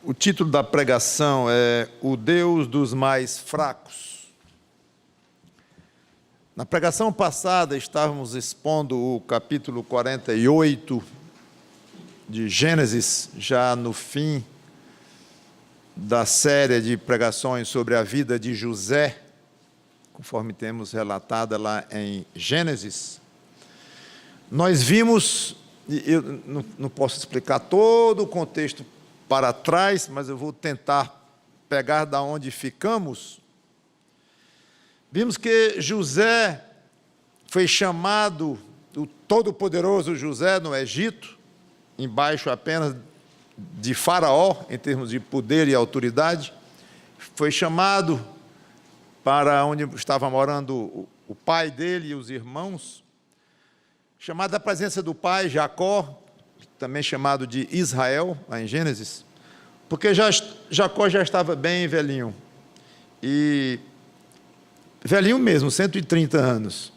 O título da pregação é O Deus dos Mais Fracos. Na pregação passada, estávamos expondo o capítulo 48 de Gênesis, já no fim da série de pregações sobre a vida de José, conforme temos relatada lá em Gênesis. Nós vimos, eu não posso explicar todo o contexto para trás, mas eu vou tentar pegar da onde ficamos. Vimos que José foi chamado, o todo-poderoso José no Egito, embaixo apenas de Faraó, em termos de poder e autoridade, foi chamado para onde estava morando o pai dele e os irmãos, chamado da presença do pai, Jacó, também chamado de Israel, lá em Gênesis, porque Jacó já estava bem velhinho, e velhinho mesmo, 130 anos,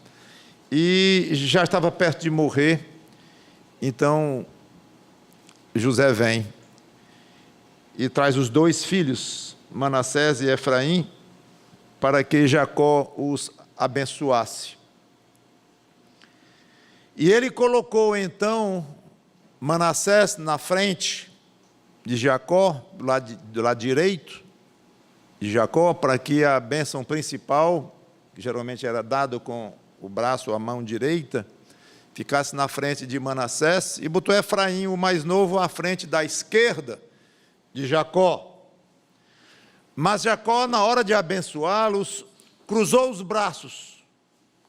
e já estava perto de morrer. Então José vem e traz os dois filhos, Manassés e Efraim, para que Jacó os abençoasse. E ele colocou então Manassés na frente de Jacó, do lado direito de Jacó, para que a bênção principal, que geralmente era dado com o braço ou a mão direita, ficasse na frente de Manassés, e botou Efraim, o mais novo, à frente da esquerda de Jacó. Mas Jacó, na hora de abençoá-los, cruzou os braços,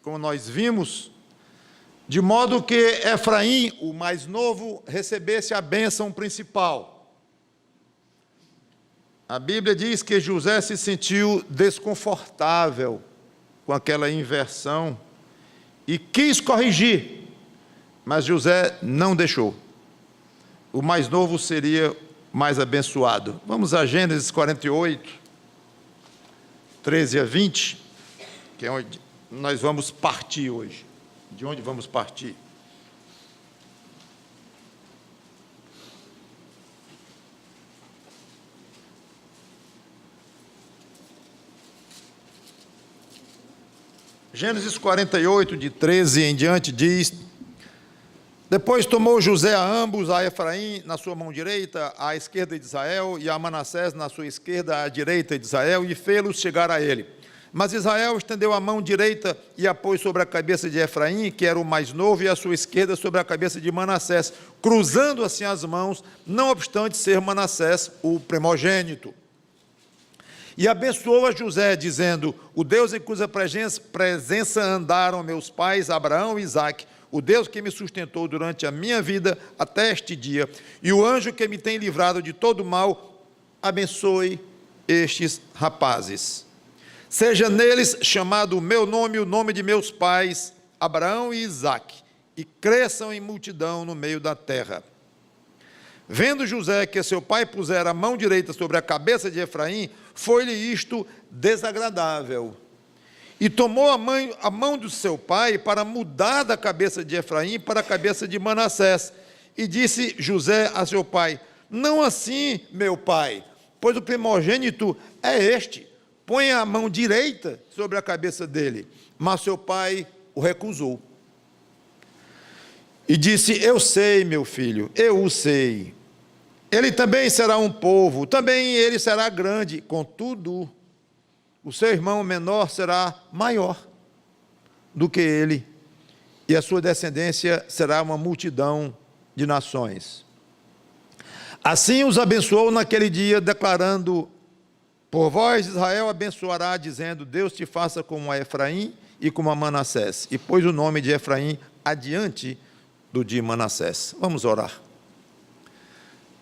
como nós vimos, de modo que Efraim, o mais novo, recebesse a bênção principal. A Bíblia diz que José se sentiu desconfortável com aquela inversão e quis corrigir, mas José não deixou. O mais novo seria mais abençoado. Vamos a Gênesis 48, 13 a 20, que é onde nós vamos partir hoje. De onde vamos partir? Gênesis 48, de 13 em diante, diz: Depois tomou José a ambos, a Efraim na sua mão direita, à esquerda de Israel, e a Manassés na sua esquerda, à direita de Israel, e fê-los chegar a ele. Mas Israel estendeu a mão direita e a pôs sobre a cabeça de Efraim, que era o mais novo, e a sua esquerda sobre a cabeça de Manassés, cruzando assim as mãos, não obstante ser Manassés o primogênito. E abençoou a José, dizendo: O Deus em cuja presença andaram meus pais, Abraão e Isaque, o Deus que me sustentou durante a minha vida até este dia, e o anjo que me tem livrado de todo mal, abençoe estes rapazes. Seja neles chamado o meu nome e o nome de meus pais, Abraão e Isaque, e cresçam em multidão no meio da terra. Vendo José que seu pai pusera a mão direita sobre a cabeça de Efraim, foi-lhe isto desagradável. E tomou a mão do seu pai para mudar da cabeça de Efraim para a cabeça de Manassés. E disse José a seu pai: Não assim, meu pai, pois o primogênito é este. Põe a mão direita sobre a cabeça dele. Mas seu pai o recusou. E disse: Eu sei, meu filho, eu o sei. Ele também será um povo, também ele será grande. Contudo, o seu irmão menor será maior do que ele, e a sua descendência será uma multidão de nações. Assim os abençoou naquele dia, declarando: Por vós Israel abençoará, dizendo: Deus te faça como a Efraim e como a Manassés. E pôs o nome de Efraim adiante do de Manassés. Vamos orar.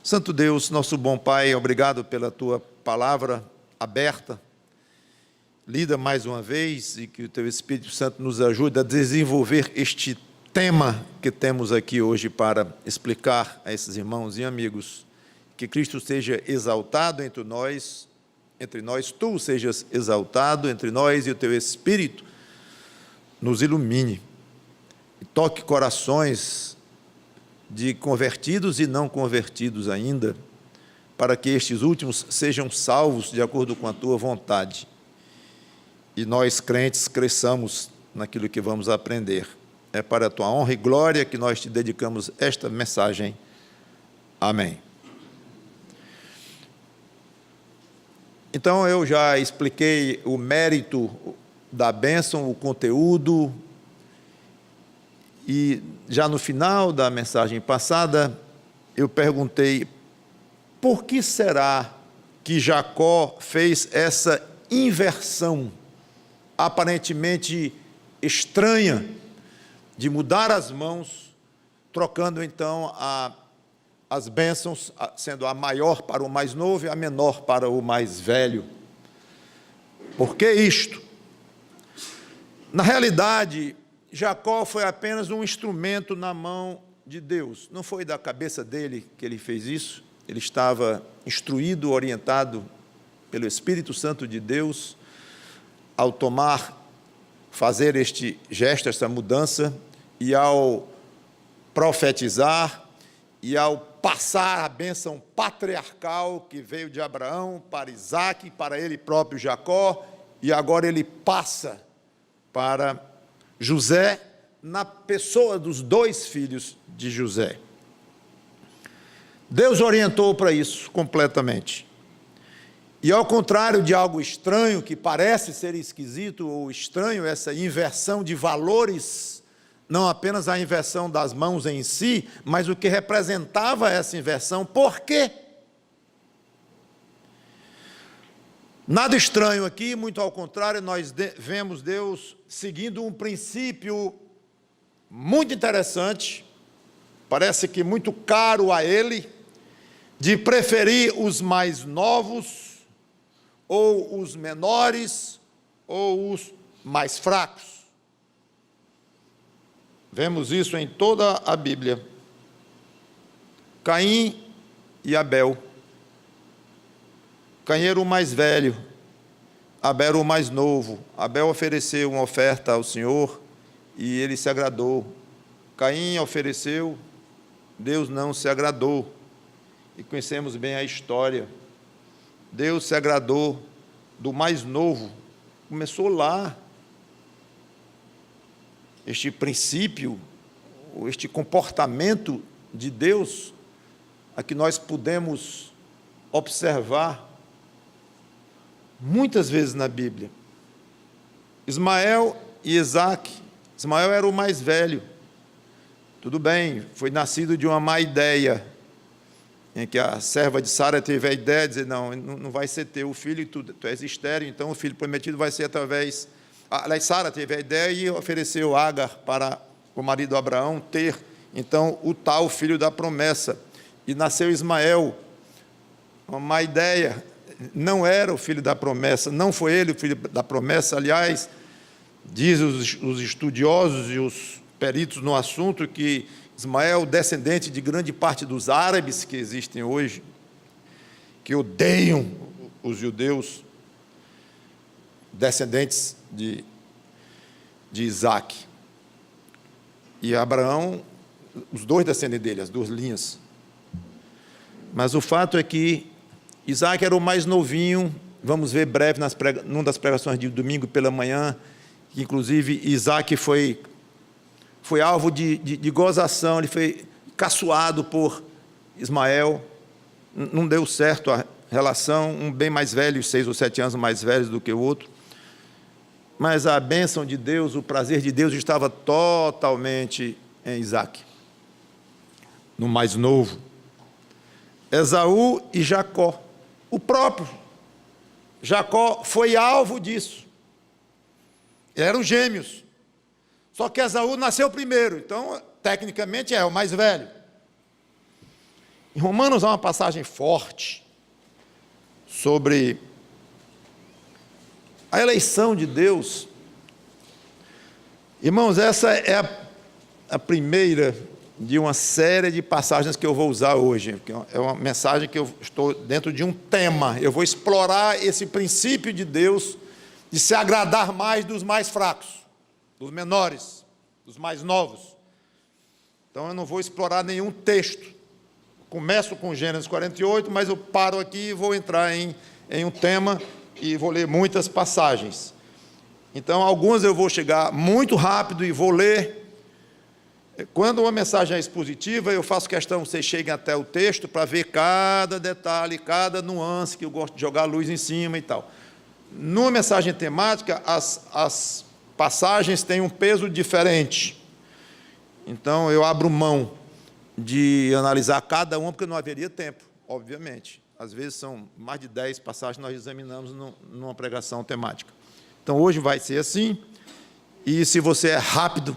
Santo Deus, nosso bom Pai, obrigado pela tua palavra aberta, lida mais uma vez, e que o teu Espírito Santo nos ajude a desenvolver este tema que temos aqui hoje para explicar a esses irmãos e amigos. Que Cristo seja exaltado entre nós, tu sejas exaltado entre nós, e o teu Espírito nos ilumine, e toque corações de convertidos e não convertidos ainda, para que estes últimos sejam salvos de acordo com a tua vontade. E nós, crentes, cresçamos naquilo que vamos aprender. É para a tua honra e glória que nós te dedicamos esta mensagem. Amém. Então, eu já expliquei o mérito da bênção, o conteúdo, e já no final da mensagem passada, eu perguntei, por que será que Jacó fez essa inversão aparentemente estranha de mudar as mãos, trocando então as bênçãos, sendo a maior para o mais novo e a menor para o mais velho? Por que isto? Na realidade, Jacó foi apenas um instrumento na mão de Deus. Não foi da cabeça dele que ele fez isso. Ele estava instruído, orientado pelo Espírito Santo de Deus ao fazer este gesto, esta mudança, e ao profetizar, e ao passar a bênção patriarcal que veio de Abraão para Isaque, para ele próprio Jacó, e agora ele passa para José, na pessoa dos dois filhos de José. Deus orientou para isso completamente. E ao contrário de algo estranho, que parece ser esquisito ou estranho, essa inversão de valores, não apenas a inversão das mãos em si, mas o que representava essa inversão. Por quê? Nada estranho aqui, muito ao contrário, nós vemos Deus seguindo um princípio muito interessante, parece que muito caro a Ele, de preferir os mais novos, ou os menores, ou os mais fracos. Vemos isso em toda a Bíblia. Caim e Abel. Caim era o mais velho, Abel era o mais novo. Abel ofereceu uma oferta ao Senhor e ele se agradou. Caim ofereceu, Deus não se agradou. E conhecemos bem a história. Deus se agradou do mais novo. Começou lá. Este princípio, este comportamento de Deus, a que nós podemos observar muitas vezes na Bíblia. Ismael e Isaque. Ismael era o mais velho. Tudo bem, foi nascido de uma má ideia, em que a serva de Sara teve a ideia de dizer, não vai ser teu filho, tu és estéril, então o filho prometido vai ser através... Aliás, Sara teve a ideia e ofereceu Agar para o marido Abraão ter, então, o tal filho da promessa. E nasceu Ismael, uma má ideia, não era o filho da promessa, não foi ele o filho da promessa. Aliás, diz os estudiosos e os peritos no assunto que Ismael, descendente de grande parte dos árabes que existem hoje, que odeiam os judeus, descendentes de Isaque. E Abraão, os dois descendem dele, as duas linhas. Mas o fato é que Isaque era o mais novinho. Vamos ver breve numa das pregações de domingo pela manhã, que inclusive Isaque foi alvo de gozação, ele foi caçoado por Ismael, não deu certo a relação, um bem mais velho, 6 ou 7 anos mais velho do que o outro, mas a bênção de Deus, o prazer de Deus estava totalmente em Isaque, no mais novo. Esaú e Jacó, o próprio Jacó foi alvo disso, eram gêmeos, só que Esaú nasceu primeiro, então, tecnicamente, é o mais velho. Em Romanos há uma passagem forte sobre a eleição de Deus. Irmãos, essa é a primeira de uma série de passagens que eu vou usar hoje. É uma mensagem que eu estou dentro de um tema. Eu vou explorar esse princípio de Deus de se agradar mais dos mais fracos, dos menores, dos mais novos. Então, eu não vou explorar nenhum texto. O começo com Gênesis 48, mas eu paro aqui e vou entrar em um tema e vou ler muitas passagens. Então, algumas eu vou chegar muito rápido e vou ler. Quando uma mensagem é expositiva, eu faço questão que vocês cheguem até o texto para ver cada detalhe, cada nuance, que eu gosto de jogar a luz em cima e tal. Numa mensagem temática, as passagens têm um peso diferente. Então, eu abro mão de analisar cada uma, porque não haveria tempo, obviamente. Às vezes são mais de 10 passagens que nós examinamos numa pregação temática. Então, hoje vai ser assim, e se você é rápido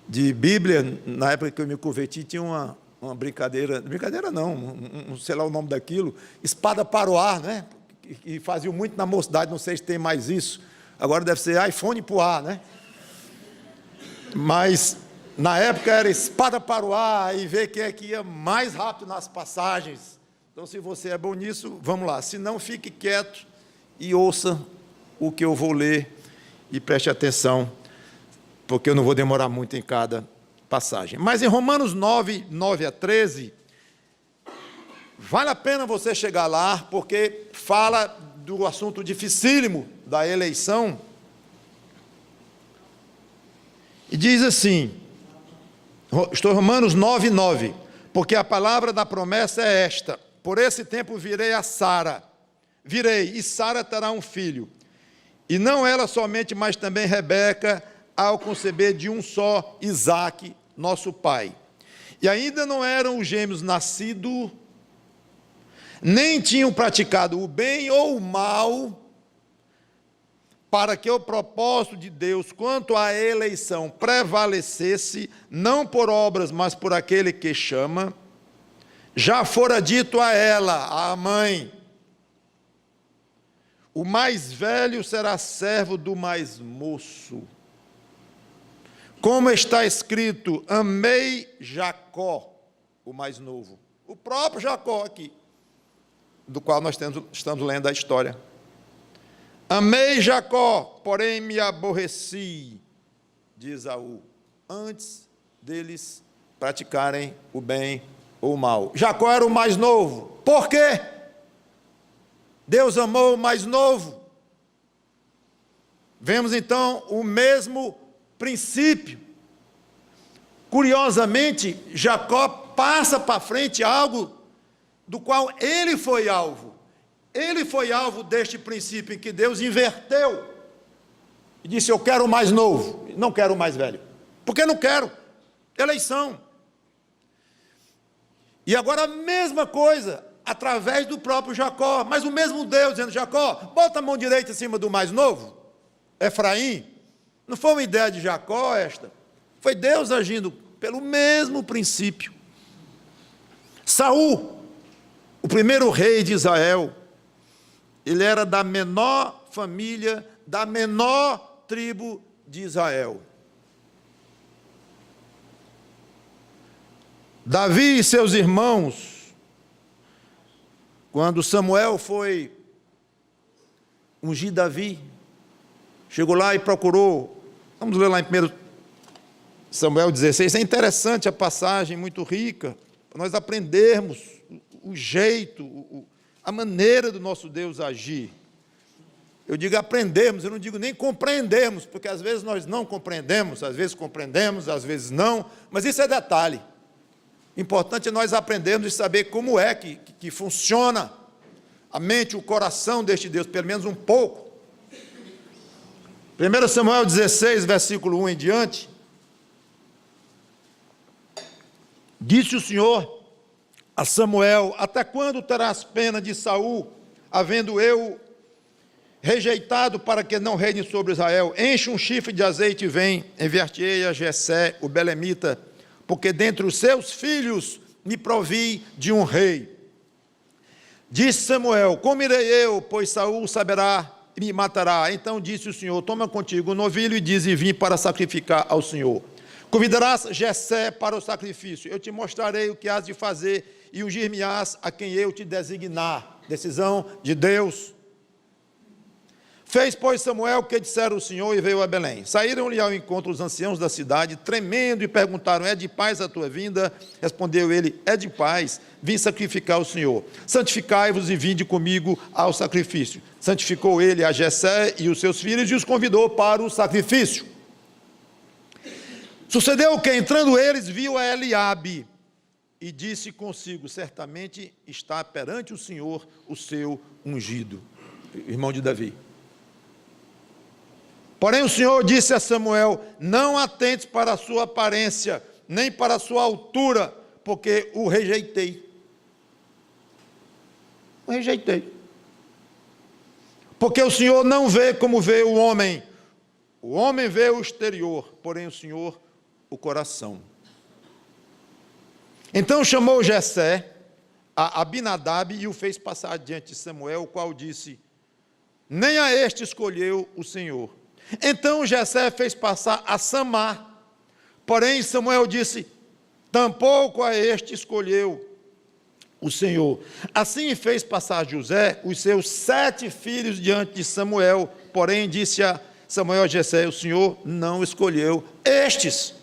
de Bíblia, na época que eu me converti, tinha uma brincadeira não, sei lá o nome daquilo, espada para o ar, né? E faziam muito na mocidade, não sei se tem mais isso, agora deve ser iPhone para o ar, né? Mas na época era espada para o ar, e ver quem é que ia mais rápido nas passagens. Então, se você é bom nisso, vamos lá. Se não, fique quieto e ouça o que eu vou ler e preste atenção, porque eu não vou demorar muito em cada passagem. Mas em Romanos 9, 9 a 13, vale a pena você chegar lá, porque fala do assunto dificílimo da eleição. E diz assim, estou em Romanos 9, 9, porque a palavra da promessa é esta: por esse tempo virei a Sara, e Sara terá um filho. E não ela somente, mas também Rebeca, ao conceber de um só Isaque, nosso pai. E ainda não eram os gêmeos nascidos, nem tinham praticado o bem ou o mal, para que o propósito de Deus quanto à eleição prevalecesse, não por obras, mas por aquele que chama, já fora dito a ela, a mãe: o mais velho será servo do mais moço. Como está escrito, amei Jacó, o mais novo. O próprio Jacó aqui, do qual nós estamos lendo a história. Amei Jacó, porém me aborreci de Esaú, antes deles praticarem o bem ou o mal. Jacó era o mais novo. Por quê? Deus amou o mais novo. Vemos então o mesmo princípio. Curiosamente, Jacó passa para frente algo do qual ele foi alvo. Ele foi alvo deste princípio em que Deus inverteu e disse: eu quero o mais novo, não quero o mais velho. Por que não quero? Eleição. E agora a mesma coisa, através do próprio Jacó, mas o mesmo Deus dizendo: Jacó, bota a mão direita em cima do mais novo, Efraim. Não foi uma ideia de Jacó esta, foi Deus agindo pelo mesmo princípio. Saul, o primeiro rei de Israel, ele era da menor família, da menor tribo de Israel. Davi e seus irmãos, quando Samuel foi ungir Davi, chegou lá e procurou, vamos ler lá em 1 Samuel 16, é interessante a passagem, muito rica, para nós aprendermos o jeito, a maneira do nosso Deus agir. Eu digo aprendermos, eu não digo nem compreendermos, porque às vezes nós não compreendemos, às vezes compreendemos, às vezes não, mas isso é detalhe. Importante é nós aprendermos e saber como é que funciona a mente, o coração deste Deus, pelo menos um pouco. 1 Samuel 16, versículo 1 em diante, disse o Senhor a Samuel: até quando terás pena de Saul, havendo eu rejeitado para que não reine sobre Israel? Enche um chifre de azeite e vem, enviar-te-ei a Jessé, o belemita, porque dentre os seus filhos me provi de um rei. Disse Samuel: como irei eu, pois Saul saberá e me matará? Então disse o Senhor: toma contigo um novilho e diz: e vim para sacrificar ao Senhor. Convidarás Jessé para o sacrifício, eu te mostrarei o que has de fazer, e ungir-me-ás a quem eu te designar. Decisão de Deus. Fez, pois, Samuel o que dissera o Senhor e veio a Belém. Saíram-lhe ao encontro os anciãos da cidade, tremendo, e perguntaram: é de paz a tua vinda? Respondeu ele: é de paz, vim sacrificar o Senhor. Santificai-vos e vinde comigo ao sacrifício. Santificou ele a Jessé e os seus filhos e os convidou para o sacrifício. Sucedeu que, entrando eles, viu a Eliabe e disse consigo: certamente está perante o Senhor o seu ungido. Irmão de Davi. Porém o Senhor disse a Samuel: não atentes para a sua aparência, nem para a sua altura, porque o rejeitei. O rejeitei. Porque o Senhor não vê como vê o homem vê o exterior, porém o Senhor o coração. Então chamou Jessé a Abinadab e o fez passar diante de Samuel, o qual disse: nem a este escolheu o Senhor. Então Jessé fez passar a Samá, porém Samuel disse: tampouco a este escolheu o Senhor. Assim fez passar José os seus 7 filhos diante de Samuel, porém disse a Samuel a Jessé: o Senhor não escolheu estes.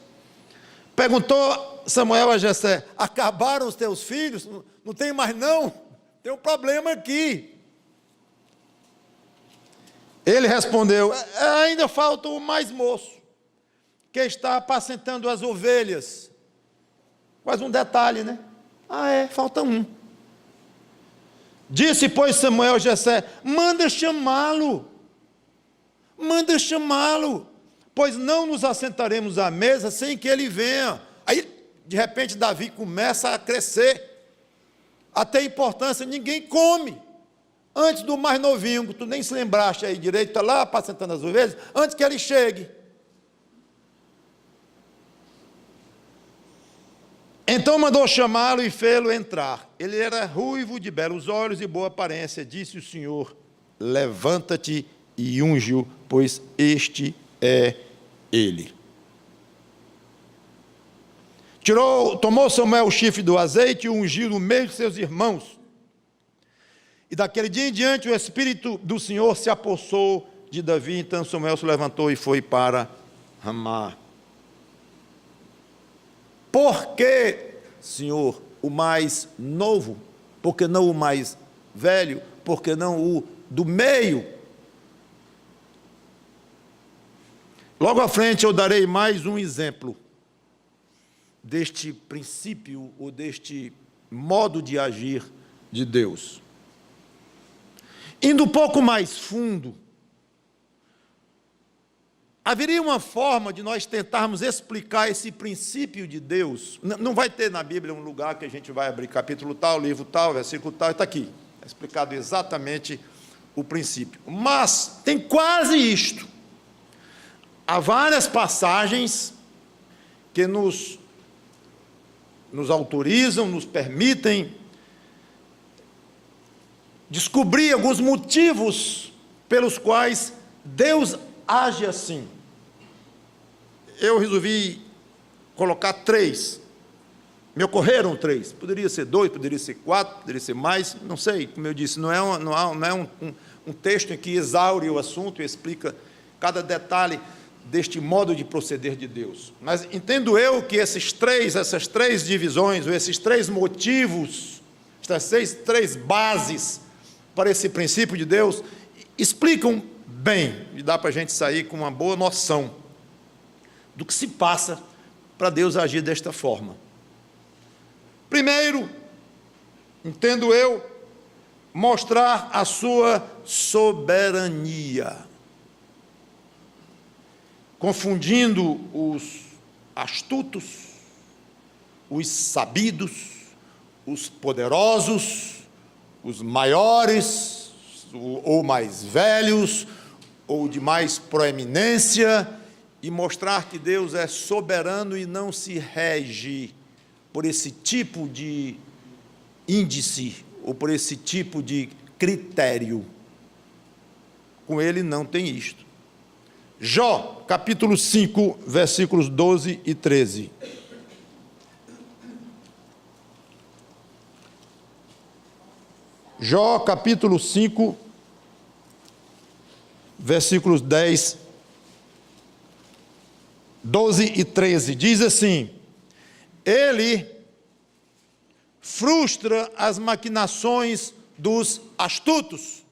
Perguntou Samuel a Jessé: acabaram os teus filhos? Não tem mais não? Tem um problema aqui. Ele respondeu: ainda falta o mais moço, que está apacentando as ovelhas. Quase um detalhe, né? Falta um. Disse, pois, Samuel a Jessé: manda chamá-lo, pois não nos assentaremos à mesa sem que ele venha. Aí, de repente, Davi começa a crescer, até importância, ninguém come. Antes do mais novinho, que tu nem se lembraste aí direito, está lá apacentando as ovelhas, antes que ele chegue. Então mandou chamá-lo e fê-lo entrar. Ele era ruivo, de belos olhos e boa aparência. Disse o Senhor: levanta-te e unge-o, pois este é ele. Tomou Samuel o chifre do azeite e o ungiu no meio de seus irmãos. E daquele dia em diante o Espírito do Senhor se apossou de Davi. Então Samuel se levantou e foi para Ramá. Por que, Senhor, o mais novo? Por que não o mais velho? Por que não o do meio? Logo à frente eu darei mais um exemplo deste princípio ou deste modo de agir de Deus. Indo um pouco mais fundo, haveria uma forma de nós tentarmos explicar esse princípio de Deus. Não vai ter na Bíblia um lugar que a gente vai abrir capítulo tal, livro tal, versículo tal, está aqui. É explicado exatamente o princípio. Mas tem quase isto. Há várias passagens que nos autorizam, nos permitem descobrir alguns motivos pelos quais Deus age assim. Eu resolvi colocar 3. Me ocorreram 3. Poderia ser 2, poderia ser 4, poderia ser mais, não sei. Como eu disse, não é um texto em que exaure o assunto e explica cada detalhe deste modo de proceder de Deus. Mas entendo eu que essas três divisões, ou esses 3 motivos, essas 3 bases para esse princípio de Deus, explicam bem, e dá para a gente sair com uma boa noção do que se passa para Deus agir desta forma. Primeiro, entendo eu, mostrar a sua soberania, confundindo os astutos, os sabidos, os poderosos, os maiores, ou mais velhos, ou de mais proeminência, e mostrar que Deus é soberano e não se rege por esse tipo de índice, ou por esse tipo de critério. Com ele não tem isto. Jó, capítulo 5, versículos 12 e 13. Jó, capítulo 5, versículos 10, 12 e 13, diz assim: ele frustra as maquinações dos astutos,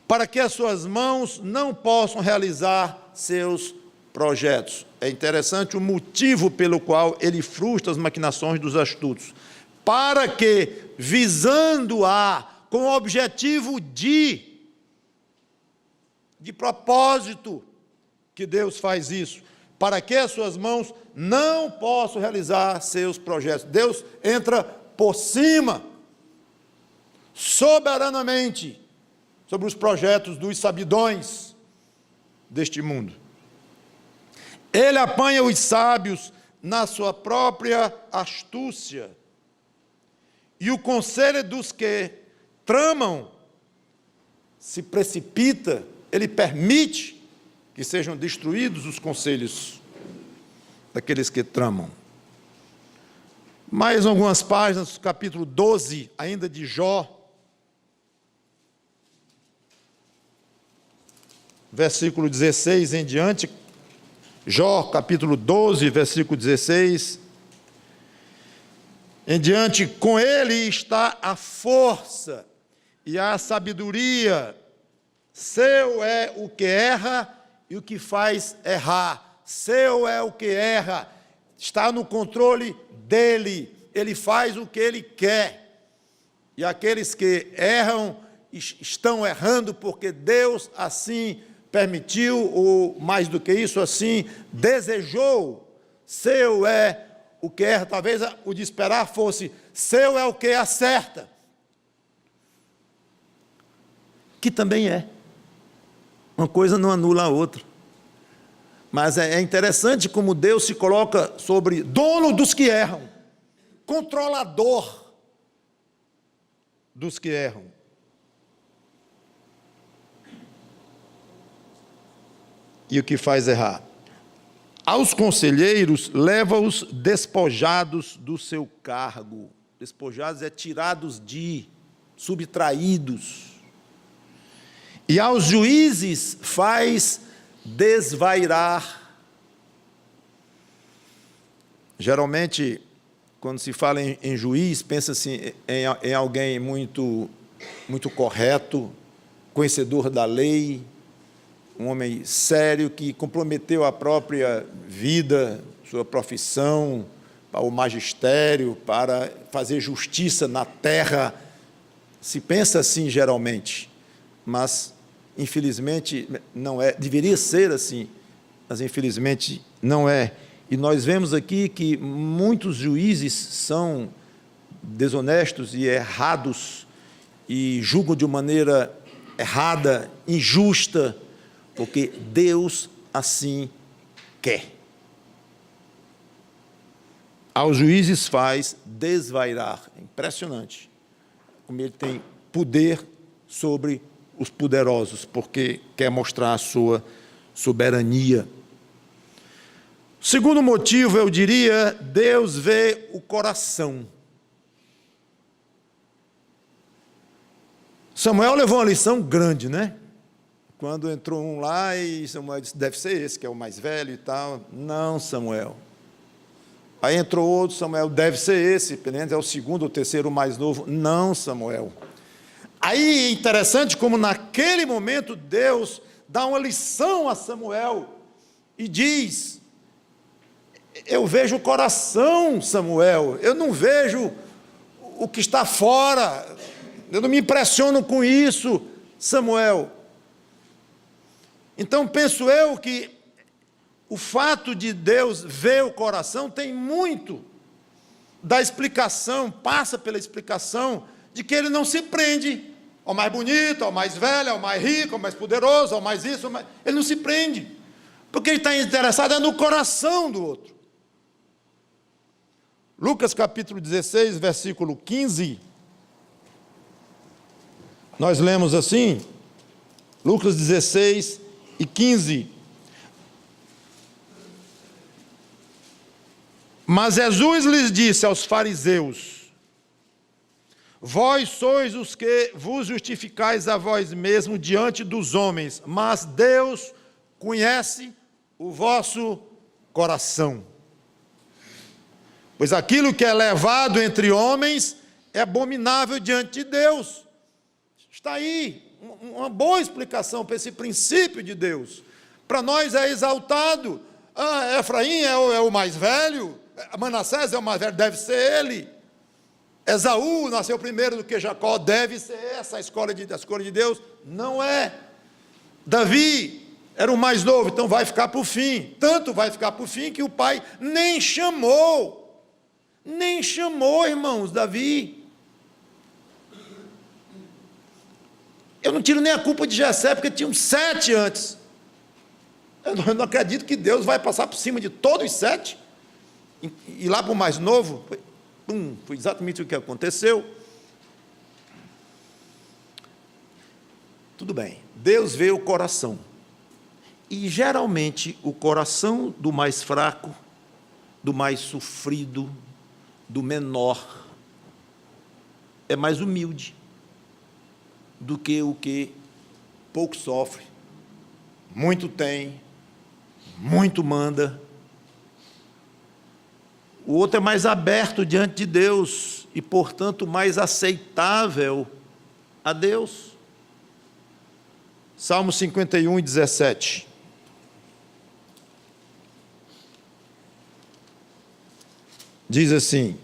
para que as suas mãos não possam realizar seus projetos. É interessante o motivo pelo qual ele frustra as maquinações dos astutos. Para que, visando-a com o objetivo de propósito, que Deus faz isso, para que as suas mãos não possam realizar seus projetos. Deus entra por cima, soberanamente, sobre os projetos dos sabidões deste mundo. Ele apanha os sábios na sua própria astúcia, e o conselho dos que tramam se precipita, ele permite que sejam destruídos os conselhos daqueles que tramam. Mais algumas páginas, capítulo 12, ainda de Jó, versículo 16 em diante. Jó, capítulo 12, versículo 16 em diante: com ele está a força e a sabedoria, seu é o que erra e o que faz errar, seu é o que erra, está no controle dele, ele faz o que ele quer, e aqueles que erram estão errando porque Deus assim permitiu, ou mais do que isso, assim desejou. Seu é o que erra. Talvez o de esperar fosse: seu é o que acerta, que também é. Uma coisa não anula a outra. Mas é interessante como Deus se coloca sobre dono dos que erram, controlador dos que erram. E o que faz errar? Aos conselheiros leva-os despojados do seu cargo. Despojados é tirados de, subtraídos. E aos juízes faz desvairar. Geralmente, quando se fala em juiz, pensa-se em alguém muito correto, conhecedor da lei, um homem sério que comprometeu a própria vida, sua profissão, para o magistério, para fazer justiça na terra. Se pensa assim geralmente, mas infelizmente não é. Deveria ser assim, mas infelizmente não é. E nós vemos aqui que muitos juízes são desonestos e errados e julgam de maneira errada, injusta, porque Deus assim quer. Aos juízes faz desvairar. É impressionante como ele tem poder sobre os poderosos, porque quer mostrar a sua soberania. Segundo motivo, eu diria, Deus vê o coração. Samuel levou uma lição grande, né? Quando entrou um lá e Samuel disse: deve ser esse que é o mais velho e tal. Não, Samuel. Aí entrou outro, Samuel, deve ser esse, pelo menos é o segundo ou terceiro mais novo. Não, Samuel. Aí é interessante como naquele momento Deus dá uma lição a Samuel e diz: eu vejo o coração, Samuel, eu não vejo o que está fora, eu não me impressiono com isso, Samuel. Então penso eu que o fato de Deus ver o coração tem muito da explicação, passa pela explicação de que ele não se prende ao mais bonito, ao mais velho, ao mais rico, ao mais poderoso, ao mais isso, ao mais... ele não se prende, porque ele está interessado no coração do outro. Lucas capítulo 16, versículo 15, nós lemos assim, Lucas 16 e 15. Mas Jesus lhes disse aos fariseus: Vós sois os que vos justificais a vós mesmos diante dos homens, mas Deus conhece o vosso coração. Pois aquilo que é levado entre homens é abominável diante de Deus. Está aí uma boa explicação para esse princípio de Deus. Para nós é exaltado. Efraim é o mais velho, Manassés é o mais velho, deve ser ele. Esaú nasceu primeiro do que Jacó, deve ser essa a escolha de Deus. Não é. Davi era o mais novo, então vai ficar para o fim. Tanto vai ficar para o fim que o pai nem chamou, irmãos, Davi. Eu não tiro nem a culpa de Jessé, porque tinham 7 antes. Eu não acredito que Deus vai passar por cima de todos os 7, e lá para o mais novo, foi exatamente o que aconteceu. Tudo bem, Deus vê o coração, e geralmente o coração do mais fraco, do mais sofrido, do menor, é mais humilde do que o que pouco sofre, muito tem, muito manda. O outro é mais aberto diante de Deus e, portanto, mais aceitável a Deus. Salmo 51, 17. Diz assim: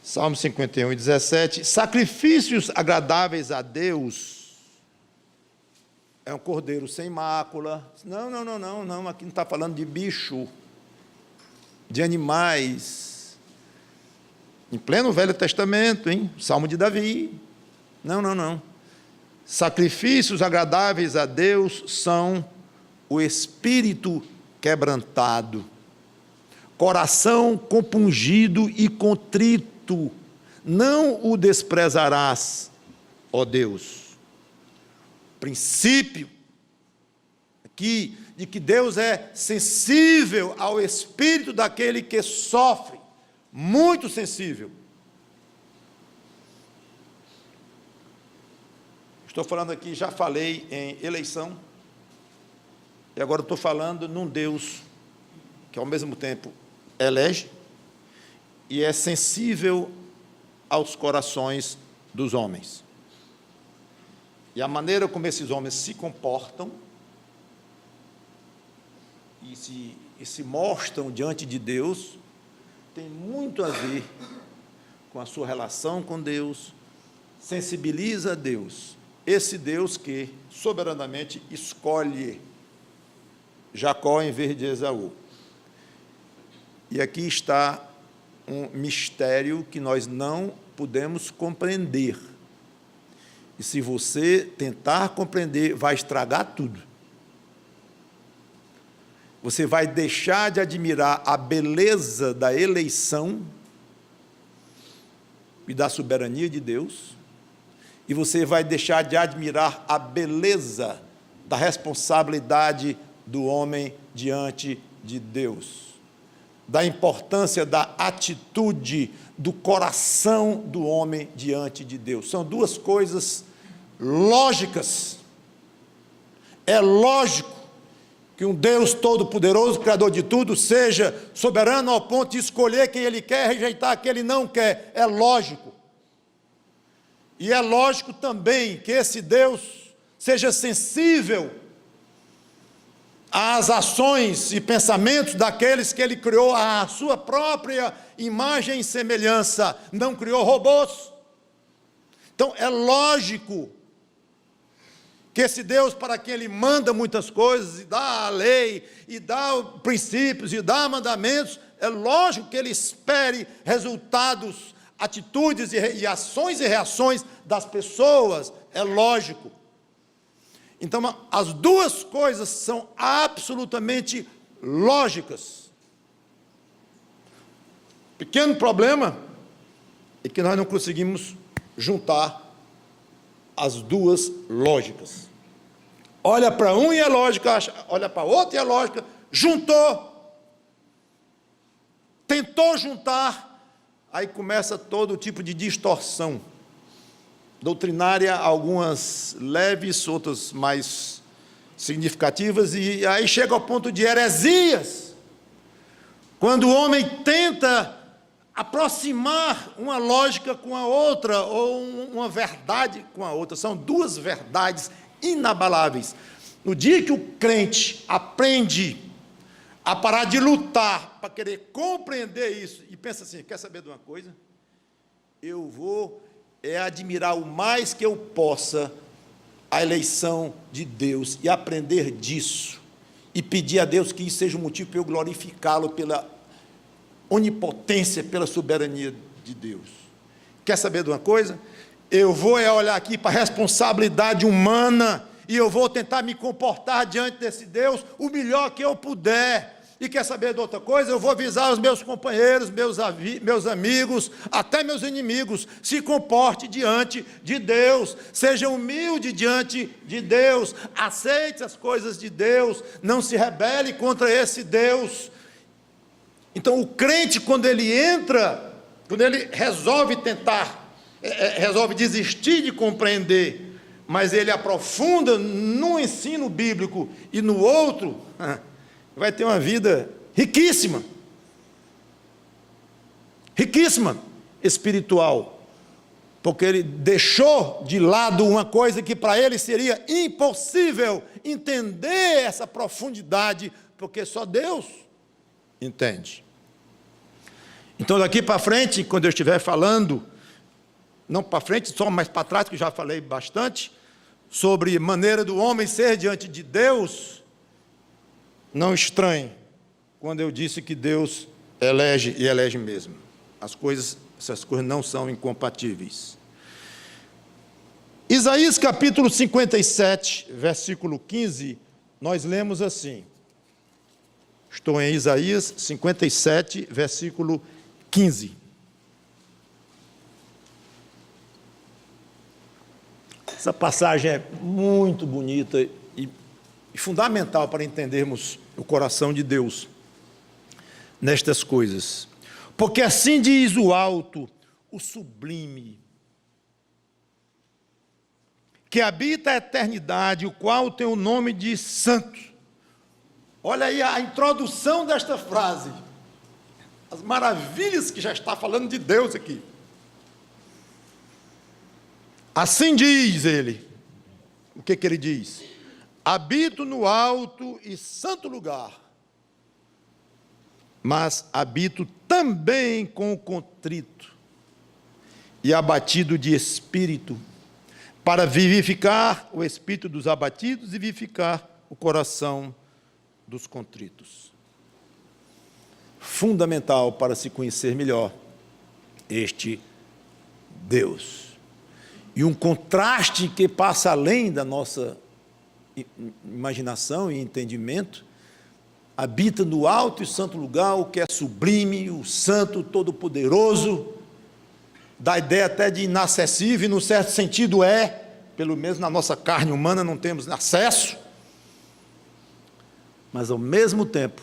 Salmo 51, 17, sacrifícios agradáveis a Deus é um cordeiro sem mácula. Não, aqui não está falando de bicho, de animais. Em pleno Velho Testamento, hein? Salmo de Davi. Não. Sacrifícios agradáveis a Deus são o espírito quebrantado, coração compungido e contrito. Não o desprezarás, ó Deus. Princípio aqui de que Deus é sensível ao espírito daquele que sofre, muito sensível. Estou falando aqui, já falei em eleição, e agora estou falando num Deus que ao mesmo tempo elege e é sensível aos corações dos homens. E a maneira como esses homens se comportam e se mostram diante de Deus tem muito a ver com a sua relação com Deus, sensibiliza a Deus, esse Deus que soberanamente escolhe Jacó em vez de Esaú. E aqui está um mistério que nós não podemos compreender. E se você tentar compreender, vai estragar tudo. Você vai deixar de admirar a beleza da eleição e da soberania de Deus, e você vai deixar de admirar a beleza da responsabilidade do homem diante de Deus, da importância da atitude do coração do homem diante de Deus. São duas coisas lógicas. É lógico que um Deus todo-poderoso, criador de tudo, seja soberano ao ponto de escolher quem Ele quer, rejeitar quem Ele não quer. É lógico. E é lógico também que esse Deus seja sensível às ações e pensamentos daqueles que Ele criou à sua própria imagem e semelhança. Não criou robôs. Então, é lógico que esse Deus, para quem Ele manda muitas coisas, e dá a lei, e dá princípios, e dá mandamentos, é lógico que Ele espere resultados, atitudes e ações e reações das pessoas, é lógico. Então, as duas coisas são absolutamente lógicas. Pequeno problema é que nós não conseguimos juntar as duas lógicas. Olha para um e é lógica, olha para outro e é lógica, juntou. tentou juntar, aí começa todo tipo de distorção doutrinária, algumas leves, outras mais significativas, e aí chega ao ponto de heresias, quando o homem tenta aproximar uma lógica com a outra, ou uma verdade com a outra. São duas verdades inabaláveis. No dia que o crente aprende a parar de lutar para querer compreender isso, e pensa assim, quer saber de uma coisa? Eu vou admirar o mais que eu possa a eleição de Deus e aprender disso, e pedir a Deus que isso seja um motivo para eu glorificá-lo pela onipotência, pela soberania de Deus. Quer saber de uma coisa? Eu vou olhar aqui para a responsabilidade humana, e eu vou tentar me comportar diante desse Deus o melhor que eu puder. E quer saber de outra coisa? Eu vou avisar os meus companheiros, meus amigos, até meus inimigos: se comporte diante de Deus, seja humilde diante de Deus, aceite as coisas de Deus, não se rebele contra esse Deus. Então o crente, quando ele entra, quando ele resolve resolve desistir de compreender, mas ele aprofunda num ensino bíblico e no outro, vai ter uma vida riquíssima, riquíssima espiritual, porque ele deixou de lado uma coisa que para ele seria impossível entender essa profundidade, porque só Deus entende. Então daqui para frente, quando eu estiver falando, não para frente, só mais para trás, que eu já falei bastante, sobre maneira do homem ser diante de Deus, não estranhe quando eu disse que Deus elege e elege mesmo. Essas coisas não são incompatíveis. Isaías capítulo 57, versículo 15, nós lemos assim. Estou em Isaías 57, versículo 15. Essa passagem é muito bonita e fundamental para entendermos o coração de Deus nestas coisas. Porque assim diz o alto, o sublime, que habita a eternidade, o qual tem o nome de santo. Olha aí a introdução desta frase, as maravilhas que já está falando de Deus aqui. Assim diz ele. O que ele diz? Habito no alto e santo lugar, mas habito também com o contrito e abatido de espírito, para vivificar o espírito dos abatidos e vivificar o coração dos contritos. Fundamental para se conhecer melhor este Deus. E um contraste que passa além da nossa imaginação e entendimento: habita no alto e santo lugar o que é sublime, o santo, todo-poderoso, dá ideia até de inacessível, e no certo sentido pelo menos na nossa carne humana não temos acesso, mas ao mesmo tempo,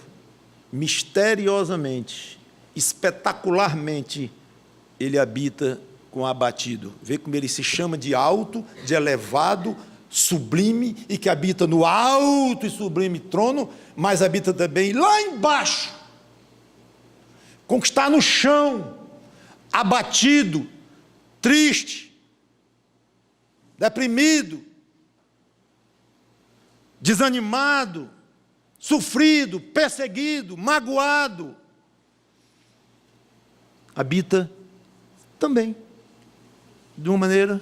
misteriosamente, espetacularmente, ele habita com o abatido. Vê como ele se chama de alto, de elevado, sublime, e que habita no alto e sublime trono, mas habita também lá embaixo, com que está no chão, abatido, triste, deprimido, desanimado, sofrido, perseguido, magoado. Habita também, de uma maneira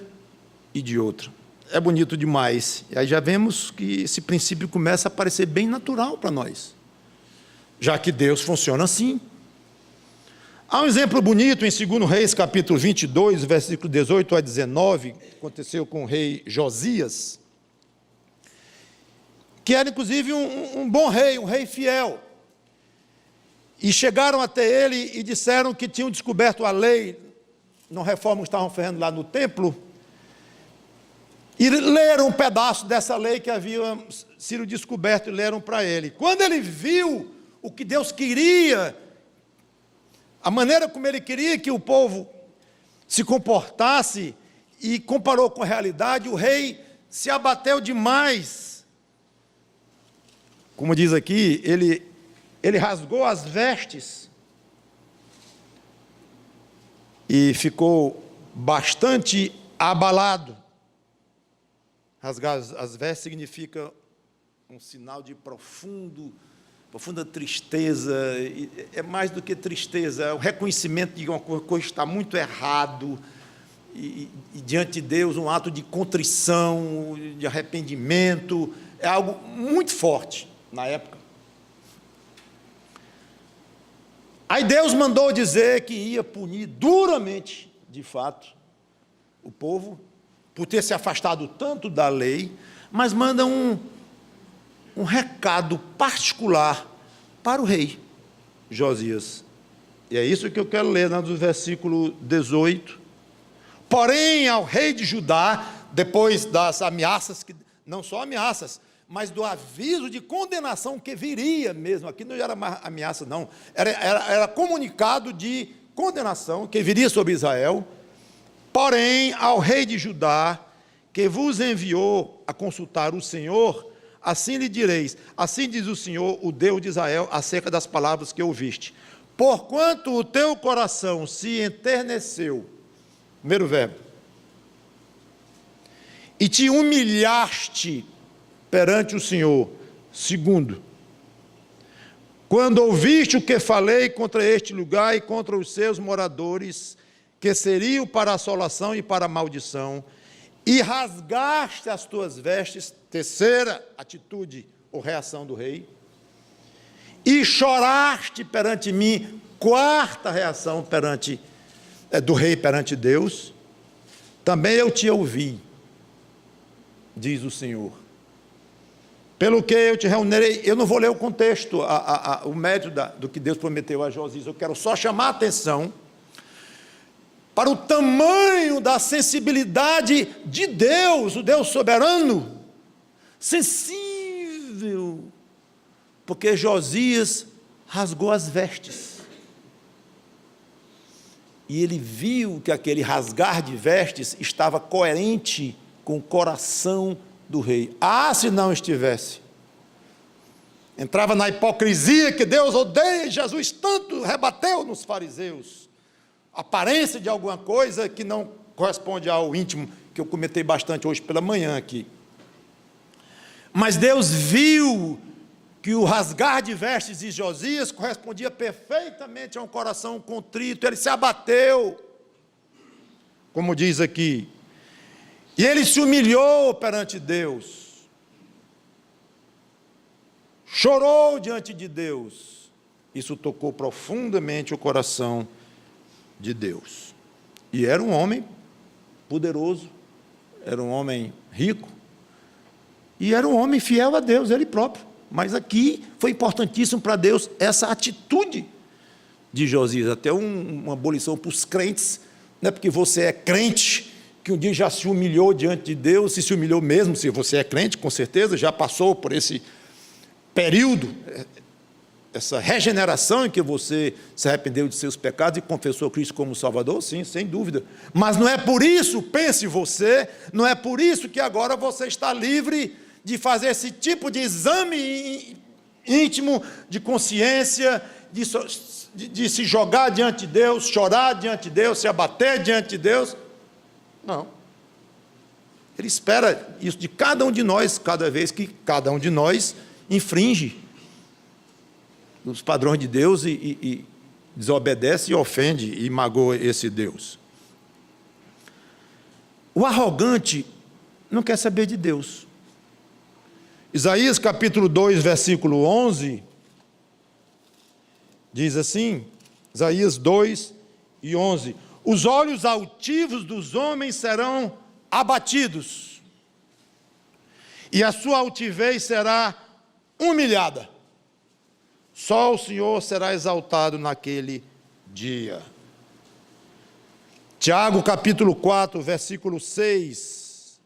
e de outra. É bonito demais. E aí já vemos que esse princípio começa a parecer bem natural para nós, já que Deus funciona assim. Há um exemplo bonito em 2 Reis, capítulo 22, versículo 18 a 19, que aconteceu com o rei Josias, que era inclusive um bom rei, um rei fiel. E chegaram até ele e disseram que tinham descoberto a lei, na reforma que estavam fazendo lá no templo, e leram um pedaço dessa lei que havia sido descoberto e leram para ele. Quando ele viu o que Deus queria a maneira como ele queria que o povo se comportasse e comparou com a realidade, o rei se abateu demais. Como diz aqui, ele rasgou as vestes e ficou bastante abalado. Rasgar as vestes significa um sinal de profunda tristeza. É mais do que tristeza, é o reconhecimento de que uma coisa está muito errado, e diante de Deus um ato de contrição, de arrependimento, é algo muito forte na época. Aí Deus mandou dizer que ia punir duramente, de fato, o povo, por ter se afastado tanto da lei, mas manda um recado particular para o rei Josias. E é isso que eu quero ler no versículo 18. Porém, ao rei de Judá, depois das ameaças, que não só ameaças, mas do aviso de condenação que viria mesmo, aqui não era mais ameaça não, era comunicado de condenação que viria sobre Israel. Porém, ao rei de Judá, que vos enviou a consultar o Senhor, assim lhe direis, assim diz o Senhor, o Deus de Israel, acerca das palavras que ouviste. Porquanto o teu coração se enterneceu, primeiro verbo, e te humilhaste perante o Senhor, segundo, quando ouviste o que falei contra este lugar e contra os seus moradores, que seriam para assolação e para maldição, e rasgaste as tuas vestes, terceira atitude ou reação do rei, e choraste perante mim, quarta reação do rei perante Deus, também eu te ouvi, diz o Senhor. Pelo que eu te reunirei, eu não vou ler o contexto, o método do que Deus prometeu a Josias, eu quero só chamar a atenção para o tamanho da sensibilidade de Deus, o Deus soberano, sensível, porque Josias rasgou as vestes, e ele viu que aquele rasgar de vestes estava coerente com o coração do rei. Ah, se não estivesse, entrava na hipocrisia que Deus odeia, e Jesus tanto rebateu nos fariseus, aparência de alguma coisa que não corresponde ao íntimo, que eu comentei bastante hoje pela manhã aqui. Mas Deus viu que o rasgar de vestes de Josias correspondia perfeitamente a um coração contrito, ele se abateu, como diz aqui, e ele se humilhou perante Deus, chorou diante de Deus. Isso tocou profundamente o coração de Deus. E era um homem poderoso, era um homem rico, e era um homem fiel a Deus, ele próprio. Mas aqui foi importantíssimo para Deus essa atitude de Josias, até uma abolição para os crentes, não é porque você é crente, que um dia já se humilhou diante de Deus, se humilhou mesmo, se você é crente, com certeza, já passou por esse período, essa regeneração em que você se arrependeu de seus pecados e confessou Cristo como Salvador, sim, sem dúvida. Mas não é por isso, pense você, não é por isso que agora você está livre de fazer esse tipo de exame íntimo de consciência, de se jogar diante de Deus, chorar diante de Deus, se abater diante de Deus. Não. Ele espera isso de cada um de nós, cada vez que cada um de nós infringe os padrões de Deus e desobedece e ofende e magoa esse Deus. O arrogante não quer saber de Deus. Isaías capítulo 2, versículo 11, diz assim, Isaías 2 e 11, os olhos altivos dos homens serão abatidos, e a sua altivez será humilhada. Só o Senhor será exaltado naquele dia. Tiago capítulo 4, versículo 6.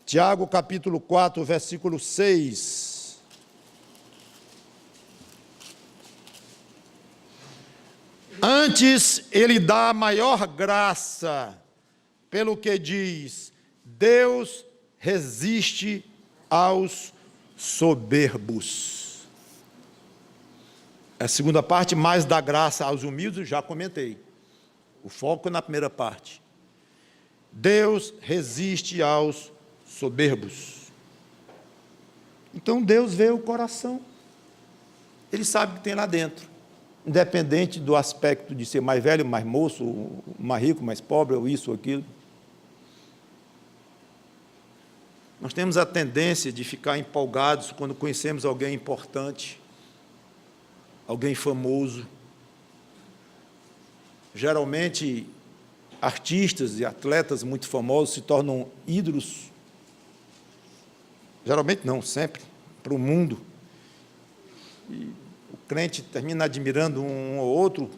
Tiago capítulo 4, versículo 6. Antes, ele dá maior graça, pelo que diz, Deus resiste aos soberbos. A segunda parte, mais dá graça aos humildes, já comentei. O foco é na primeira parte. Deus resiste aos soberbos. Então Deus vê o coração. Ele sabe o que tem lá dentro. Independente do aspecto de ser mais velho, mais moço, mais rico, mais pobre, ou isso ou aquilo. Nós temos a tendência de ficar empolgados quando conhecemos alguém importante, alguém famoso. Geralmente, artistas e atletas muito famosos se tornam ídolos. Geralmente não, sempre, para o mundo. E o crente termina admirando um ou outro,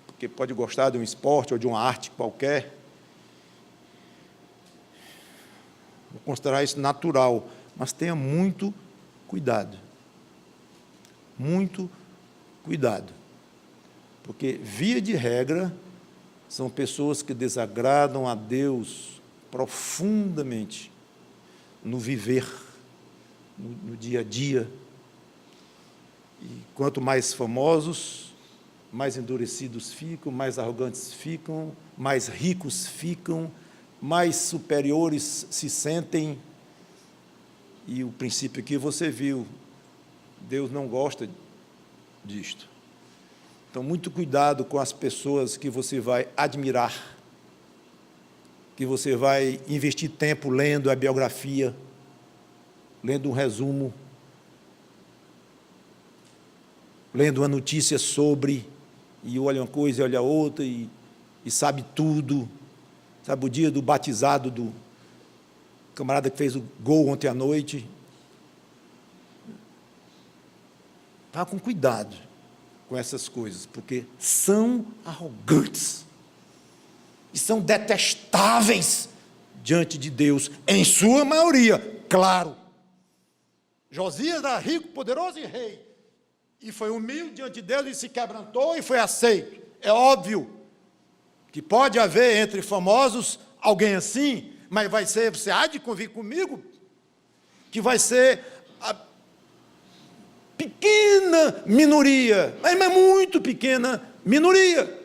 porque pode gostar de um esporte ou de uma arte qualquer. Vou considerar isso natural, mas tenha muito cuidado. Muito cuidado. Porque, via de regra, são pessoas que desagradam a Deus profundamente no viver, no dia a dia. E quanto mais famosos, mais endurecidos ficam, mais arrogantes ficam, mais ricos ficam, mais superiores se sentem. E o princípio que você viu, Deus não gosta disto. Então, muito cuidado com as pessoas que você vai admirar, que você vai investir tempo lendo a biografia, lendo um resumo, lendo uma notícia sobre, e olha uma coisa e olha outra, e sabe tudo. Sabe o dia do batizado do camarada que fez o gol ontem à noite? Vá com cuidado com essas coisas, porque são arrogantes e são detestáveis diante de Deus, em sua maioria, claro. Josias era rico, poderoso e rei, e foi humilde diante de Deus e se quebrantou e foi aceito. É óbvio que pode haver entre famosos alguém assim, mas vai ser, você há de convir comigo, que vai ser a pequena minoria, mas muito pequena minoria.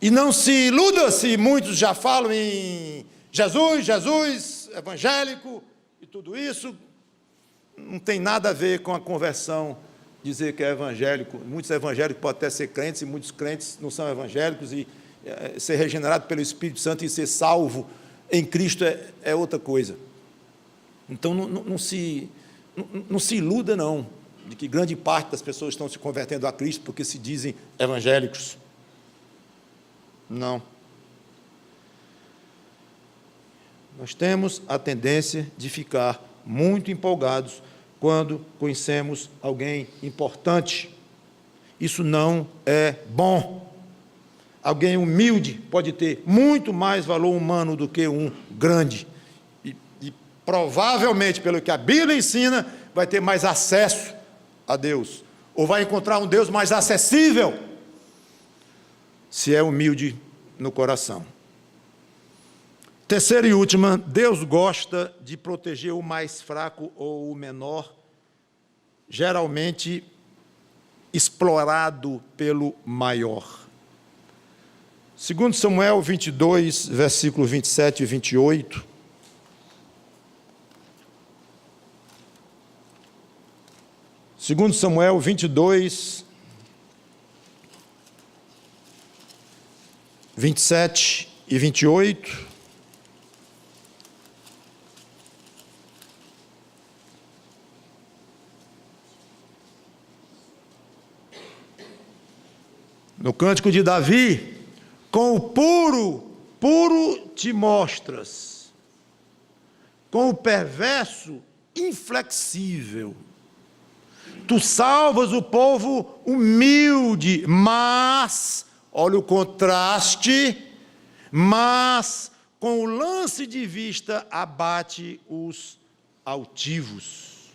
E não se iluda se muitos já falam em Jesus, evangélico e tudo isso, não tem nada a ver com a conversão, dizer que é evangélico. Muitos evangélicos podem até ser crentes, e muitos crentes não são evangélicos, e ser regenerado pelo Espírito Santo e ser salvo em Cristo é outra coisa. Então, não se iluda, não, de que grande parte das pessoas estão se convertendo a Cristo porque se dizem evangélicos. Não. Nós temos a tendência de ficar muito empolgados quando conhecemos alguém importante. Isso não é bom. Alguém humilde pode ter muito mais valor humano do que um grande. E provavelmente, pelo que a Bíblia ensina, vai ter mais acesso a Deus. Ou vai encontrar um Deus mais acessível, se é humilde no coração. Terceira e última, Deus gosta de proteger o mais fraco ou o menor, geralmente explorado pelo maior. 2 Samuel 22, versículo 27 e 28. Segundo Samuel 22, 27 e 28. No cântico de Davi, com o puro te mostras, com o perverso inflexível. Tu salvas o povo humilde, mas, olha o contraste, mas com o lance de vista abate os altivos.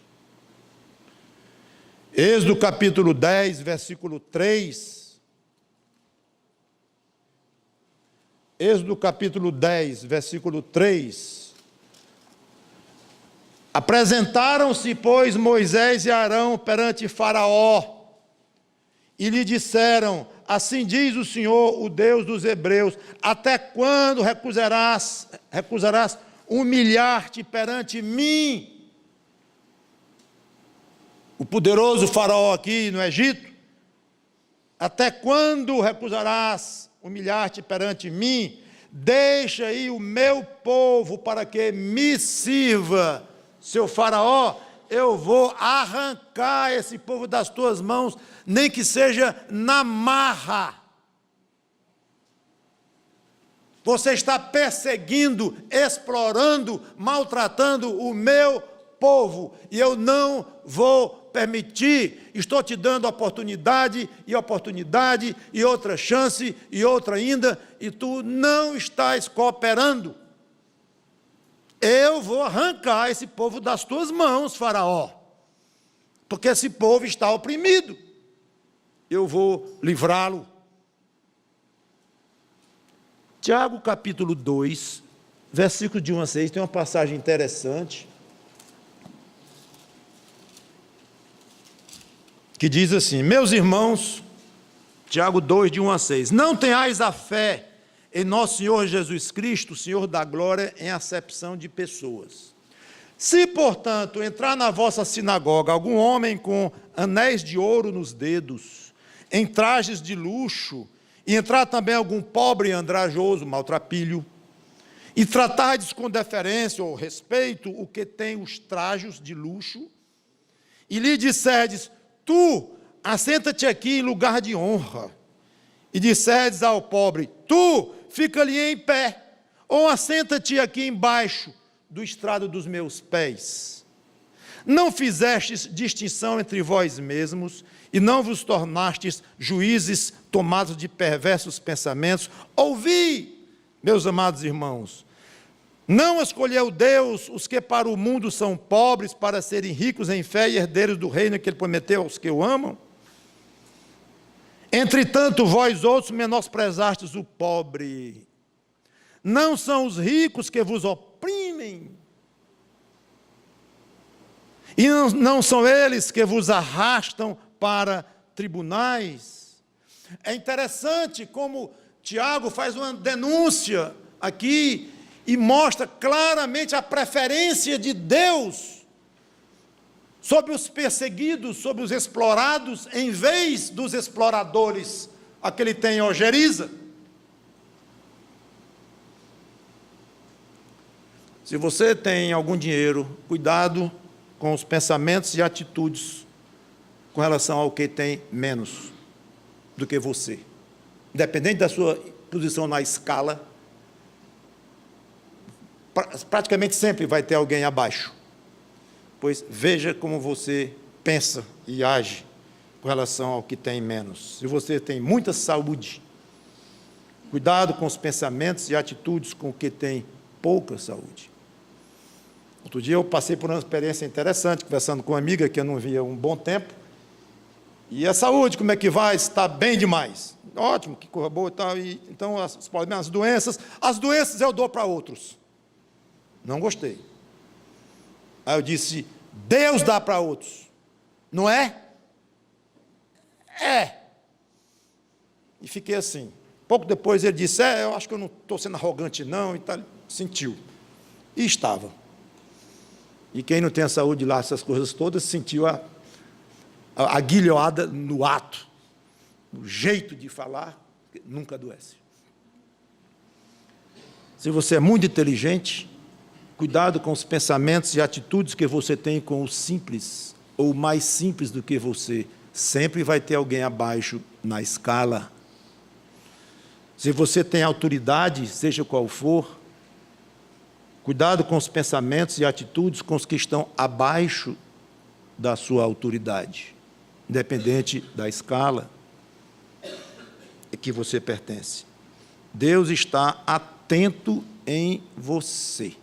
Êxodo capítulo 10, versículo 3, Êxodo capítulo 10, versículo 3. Apresentaram-se, pois, Moisés e Arão perante Faraó, e lhe disseram: assim diz o Senhor, o Deus dos hebreus, até quando recusarás humilhar-te perante mim? O poderoso Faraó aqui no Egito. Até quando recusarás humilhar-te perante mim? Deixa aí o meu povo para que me sirva. Seu Faraó, eu vou arrancar esse povo das tuas mãos, nem que seja na marra. Você está perseguindo, explorando, maltratando o meu povo, e eu não vou permitir. Estou te dando oportunidade, e outra chance, e outra ainda, e tu não estás cooperando. Eu vou arrancar esse povo das tuas mãos, Faraó, porque esse povo está oprimido. Eu vou livrá-lo. Tiago capítulo 2, versículo de 1 a 6, tem uma passagem interessante, que diz assim: meus irmãos, Tiago 2, de 1 a 6, não tenhais a fé em nosso Senhor Jesus Cristo, Senhor da glória, em acepção de pessoas. Se, portanto, entrar na vossa sinagoga algum homem com anéis de ouro nos dedos, em trajes de luxo, e entrar também algum pobre andrajoso, maltrapilho, e tratardes com deferência ou respeito o que tem os trajos de luxo, e lhe disserdes: tu, assenta-te aqui em lugar de honra, e disserdes ao pobre: tu, fica ali em pé, ou assenta-te aqui embaixo do estrado dos meus pés. Não fizestes distinção entre vós mesmos, e não vos tornastes juízes tomados de perversos pensamentos. Ouvi, meus amados irmãos, não escolheu Deus os que para o mundo são pobres, para serem ricos em fé e herdeiros do reino que Ele prometeu aos que o amam? Entretanto, vós outros menosprezastes o pobre. Não são os ricos que vos oprimem, e não são eles que vos arrastam para tribunais. É interessante como Tiago faz uma denúncia aqui e mostra claramente a preferência de Deus sobre os perseguidos, sobre os explorados, em vez dos exploradores, a que ele tem ojeriza. Se você tem algum dinheiro, cuidado com os pensamentos e atitudes com relação ao que tem menos do que você. Independente da sua posição na escala, praticamente sempre vai ter alguém abaixo. Pois veja como você pensa e age com relação ao que tem menos. Se você tem muita saúde, cuidado com os pensamentos e atitudes com o que tem pouca saúde. Outro dia eu passei por uma experiência interessante, conversando com uma amiga que eu não via há um bom tempo. E a saúde, como é que vai? Está bem demais. Ótimo, que coisa boa e tal. E, então, os problemas, as doenças eu dou para outros. Não gostei. Aí eu disse: Deus dá para outros, não é? É. E fiquei assim. Pouco depois ele disse: eu acho que eu não estou sendo arrogante não, e tal. Sentiu. E estava. E quem não tem a saúde lá, essas coisas todas, sentiu a guilhoada no ato, no jeito de falar, nunca adoece. Se você é muito inteligente, cuidado com os pensamentos e atitudes que você tem com o simples, ou mais simples do que você. Sempre vai ter alguém abaixo na escala. Se você tem autoridade, seja qual for, cuidado com os pensamentos e atitudes com os que estão abaixo da sua autoridade, independente da escala a que você pertence. Deus está atento em você.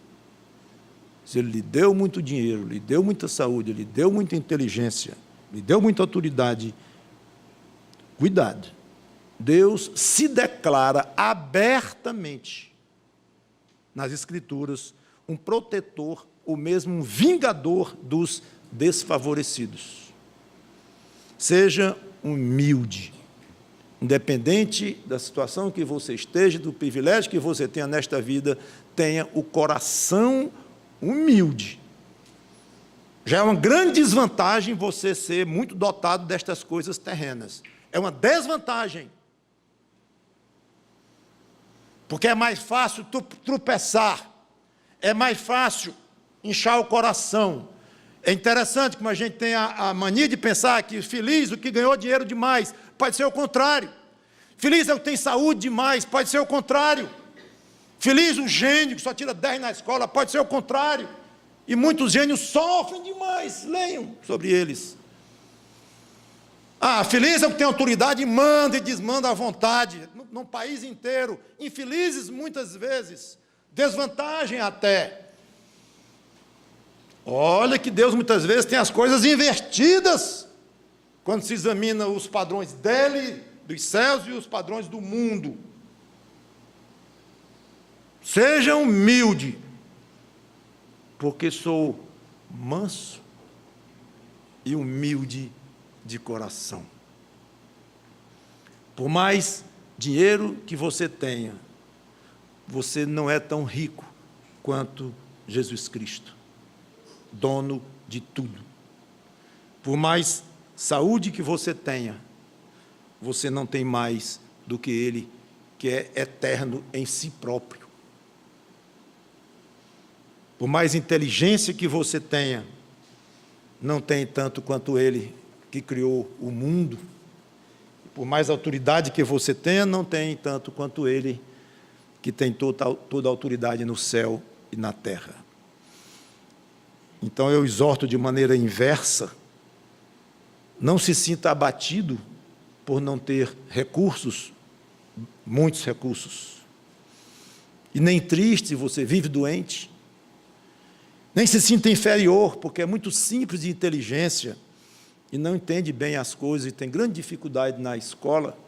Se Ele lhe deu muito dinheiro, lhe deu muita saúde, lhe deu muita inteligência, lhe deu muita autoridade, cuidado. Deus se declara abertamente nas Escrituras um protetor, ou mesmo um vingador dos desfavorecidos. Seja humilde, independente da situação que você esteja, do privilégio que você tenha nesta vida, tenha o coração humilde. Já é uma grande desvantagem você ser muito dotado destas coisas terrenas. É uma desvantagem. Porque é mais fácil tropeçar, é mais fácil inchar o coração. É interessante como a gente tem a mania de pensar que feliz o que ganhou dinheiro demais, pode ser o contrário. Feliz é o que tem saúde demais, pode ser o contrário. Feliz o gênio que só tira 10 na escola, pode ser o contrário. E muitos gênios sofrem demais, leiam sobre eles. Feliz é o que tem autoridade e manda e desmanda à vontade, num país inteiro. Infelizes muitas vezes, desvantagem até. Olha que Deus muitas vezes tem as coisas invertidas, quando se examina os padrões dele, dos céus, e os padrões do mundo. Seja humilde, porque sou manso e humilde de coração. Por mais dinheiro que você tenha, você não é tão rico quanto Jesus Cristo, dono de tudo. Por mais saúde que você tenha, você não tem mais do que Ele, que é eterno em si próprio. Por mais inteligência que você tenha, não tem tanto quanto Ele, que criou o mundo. Por mais autoridade que você tenha, não tem tanto quanto Ele, que tem toda a autoridade no céu e na terra. Então eu exorto de maneira inversa, não se sinta abatido por não ter recursos, muitos recursos, e nem triste se você vive doente, nem se sinta inferior, porque é muito simples de inteligência, e não entende bem as coisas, e tem grande dificuldade na escola.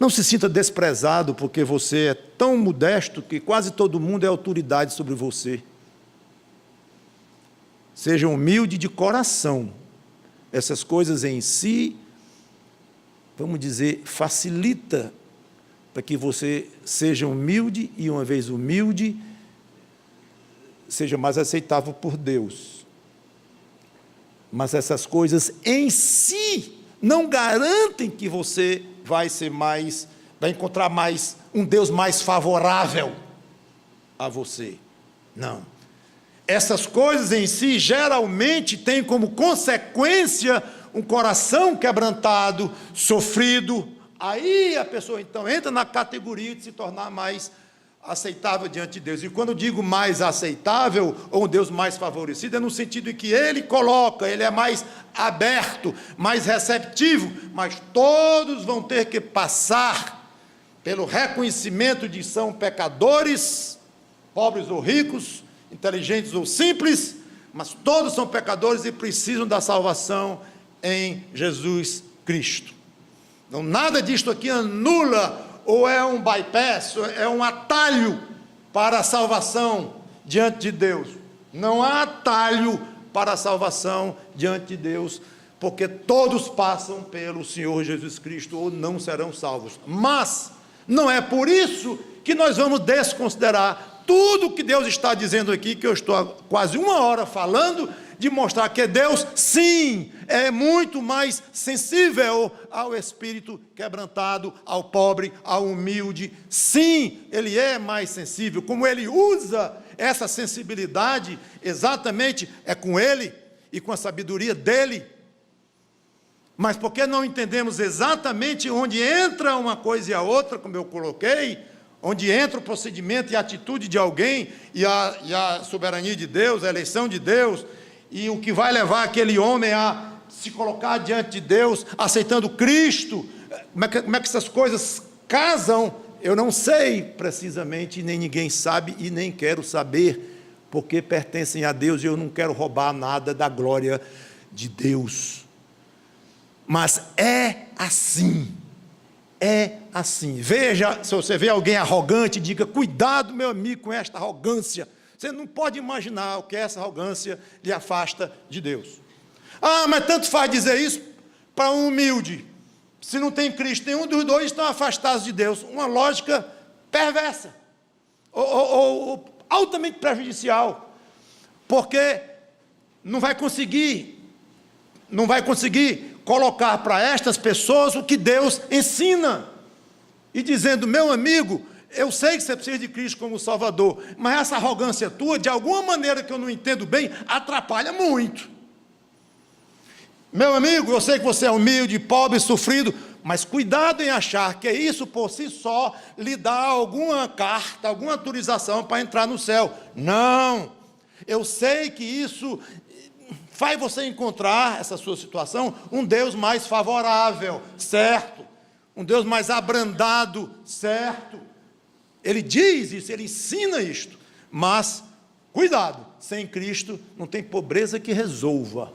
Não se sinta desprezado, porque você é tão modesto que quase todo mundo é autoridade sobre você. Seja humilde de coração. Essas coisas em si, vamos dizer, facilita para que você seja humilde, e uma vez humilde, seja mais aceitável por Deus. Mas essas coisas em si não garantem que você vai encontrar mais um Deus mais favorável a você. Não. Essas coisas em si geralmente têm como consequência um coração quebrantado, sofrido. Aí a pessoa então entra na categoria de se tornar mais aceitável diante de Deus. E quando eu digo mais aceitável, ou um Deus mais favorecido, é no sentido em que Ele coloca, Ele é mais aberto, mais receptivo, mas todos vão ter que passar pelo reconhecimento de que são pecadores, pobres ou ricos, inteligentes ou simples, mas todos são pecadores e precisam da salvação em Jesus Cristo. Então, nada disto aqui anula ou é um bypass, é um atalho para a salvação diante de Deus. Não há atalho para a salvação diante de Deus, porque todos passam pelo Senhor Jesus Cristo ou não serão salvos. Mas não é por isso que nós vamos desconsiderar tudo o que Deus está dizendo aqui, que eu estou há quase 1 hora falando, de mostrar que Deus, sim, é muito mais sensível ao espírito quebrantado, ao pobre, ao humilde. Sim, Ele é mais sensível. Como Ele usa essa sensibilidade, exatamente é com Ele e com a sabedoria dEle. Mas porque não entendemos exatamente onde entra uma coisa e a outra, como eu coloquei, onde entra o procedimento e a atitude de alguém, e a soberania de Deus, a eleição de Deus, e o que vai levar aquele homem a se colocar diante de Deus, aceitando Cristo. Como é que essas coisas casam? Eu não sei precisamente, nem ninguém sabe, e nem quero saber, porque pertencem a Deus, e eu não quero roubar nada da glória de Deus. Mas é assim. é assim. Veja, se você vê alguém arrogante, diga: cuidado, meu amigo, com esta arrogância. Você não pode imaginar o que essa arrogância lhe afasta de Deus. Ah, mas tanto faz dizer isso para um humilde. Se não tem Cristo, nenhum dos dois estão afastados de Deus. Uma lógica perversa, ou altamente prejudicial, porque não vai conseguir colocar para estas pessoas o que Deus ensina, e dizendo: meu amigo, eu sei que você precisa de Cristo como Salvador, mas essa arrogância tua, de alguma maneira que eu não entendo bem, atrapalha muito. Meu amigo, eu sei que você é humilde, pobre, sofrido, mas cuidado em achar que isso por si só lhe dá alguma carta, alguma autorização para entrar no céu. Não, eu sei que isso faz você encontrar, essa sua situação, um Deus mais favorável, certo? Um Deus mais abrandado, certo? Ele diz isso, ele ensina isto, mas cuidado, sem Cristo não tem pobreza que resolva,